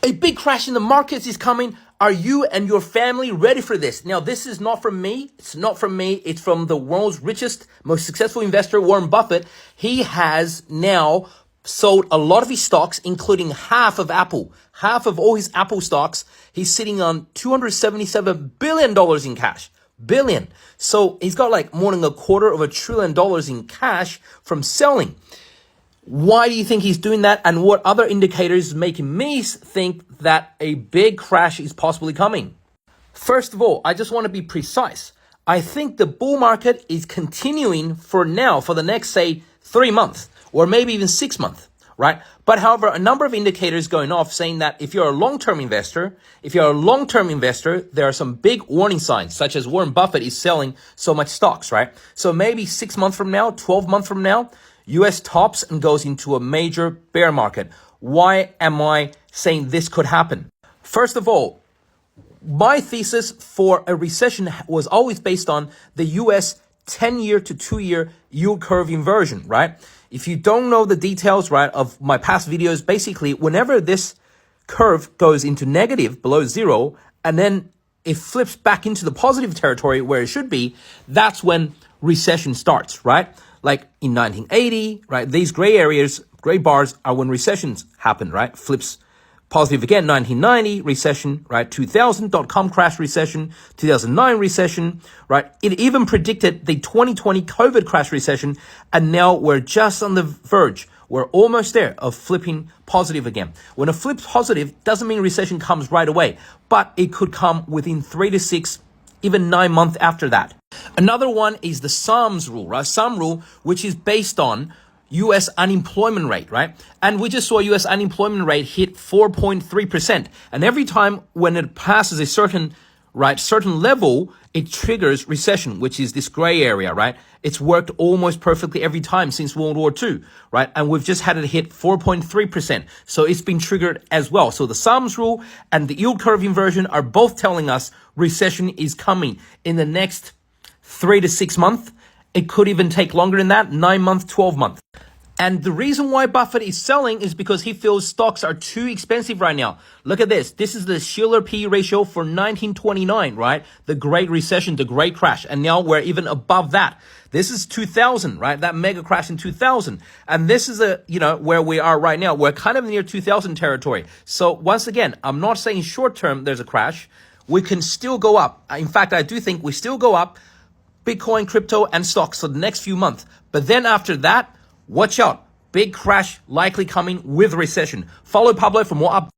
A big crash in the markets is coming. Are you and your family ready for this? Now, this is not from me. It's not from me. It's from the world's richest, most successful investor, Warren Buffett. He has now sold a lot of his stocks, including half of Apple, half of all his Apple stocks. He's sitting on $277 billion in cash. Billion. So he's got like more than $250 billion in cash from selling. Why do you think he's doing that? And what other indicators making me think that a big crash is possibly coming? First of all, I just want to be precise. I think the bull market is continuing for now, for the next, say, 3 months, or maybe even 6 months, right? But however, a number of indicators going off saying that if you're a long-term investor, there are some big warning signs, such as Warren Buffett is selling so much stocks, right? So maybe 6 months from now, 12 months from now, US tops and goes into a major bear market. Why am I saying this could happen? First of all, my thesis for a recession was always based on the US 10-year to 2-year yield curve inversion, right? If you don't know the details, right, of my past videos, basically, whenever this curve goes into negative, below zero, and then it flips back into the positive territory where it should be, that's when recession starts, right? Like in 1980, right? These gray bars are when recessions happen, right? Flips positive again, 1990 recession, right? 2000 dot-com crash recession, 2009 recession, right? It even predicted the 2020 COVID crash recession, and now we're just on the verge. We're almost there of flipping positive again. When it flips positive, doesn't mean recession comes right away, but it could come within 3 to 6, even 9 months after that. Another one is the SARMS rule, right? SARM rule, which is based on U.S. unemployment rate, right? And we just saw U.S. unemployment rate hit 4.3%. And every time when it passes a certain level, it triggers recession, which is this gray area, right? It's worked almost perfectly every time since World War II, right? And we've just had it hit 4.3%. So it's been triggered as well. So the SARMS rule and the yield curve inversion are both telling us recession is coming in the next 3 to 6 months. It could even take longer than that, 9 months, 12 months. And the reason why Buffett is selling is because he feels stocks are too expensive right now. Look at this. This is the Shiller P ratio for 1929, right? The Great Recession, the Great Crash. And now we're even above that. This is 2000, right? That mega crash in 2000. And this is where we are right now. We're kind of near 2000 territory. So once again, I'm not saying short term there's a crash. We can still go up. In fact, I do think we still go up. Bitcoin, crypto, and stocks for the next few months. But then after that, watch out. Big crash likely coming with recession. Follow Pablo for more updates.